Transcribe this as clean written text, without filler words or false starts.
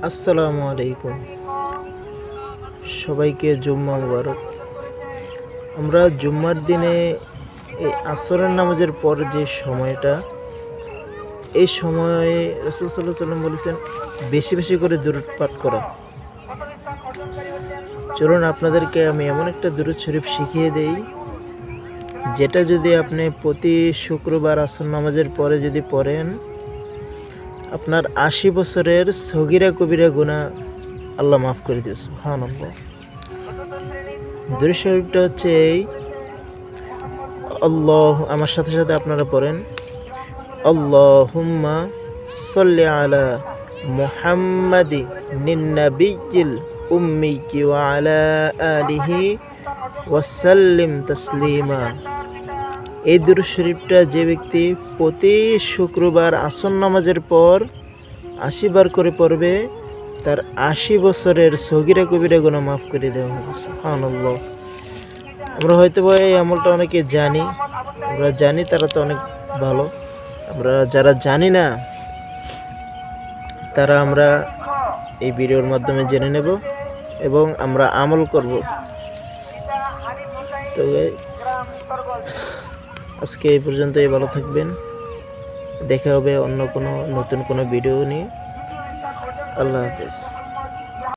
আসসালামু আলাইকুম। সবাইকে জুম্মা মুবারক। আমরা জুম্মার দিনে এই আসরের নামাজের পর যে সময়টা, এই সময়ে রাসূল সাল্লাল্লাহু আলাইহি ওয়াসাল্লাম বলেছেন বেশি বেশি করে দুরূদ পাঠ করা। চলুন আপনাদেরকে আমি এমন একটা দুরূদ শরীফ শিখিয়ে দেই, যেটা যদি আপনি প্রতি শুক্রবার আসর নামাজের পরে যদি পড়েন, আপনার ৮০ বছরের সগীরা কবিরা গুনাহ আল্লাহ মাফ করে দিবে। সুবহানাল্লাহ। দুরূদ শরীফটা হচ্ছে এই, আমার সাথে সাথে আপনারা পড়েন, আল্লাহুম্মা সাল্লি আলা মুহাম্মাদি নিন-নাবিয়্যিল উম্মি ওয়া আলা আলিহি ওয়া সাল্লিম তাসলিমা। এই দুরূদ শরীফটা যে ব্যক্তি প্রতি শুক্রবার আসর নামাজের পর ৮০ বার করে পড়বে, তার ৮০ বছরের সগীরা কবিরা গুনাহ মাফ করে দেওয়া হবে। সুবহানাল্লাহ। আমরা হয়তো এই আমলটা অনেকে জানি, আমরা জানি তারা তো অনেক ভালো। আমরা যারা জানি না, তারা আমরা এই ভিডিওর মাধ্যমে জেনে নেব এবং আমরা আমল করব। তো আজকে এই পর্যন্তই, ভালো থাকবেন। দেখা হবে অন্য কোনো নতুন কোনো ভিডিও নিয়ে। আল্লাহ হাফেজ।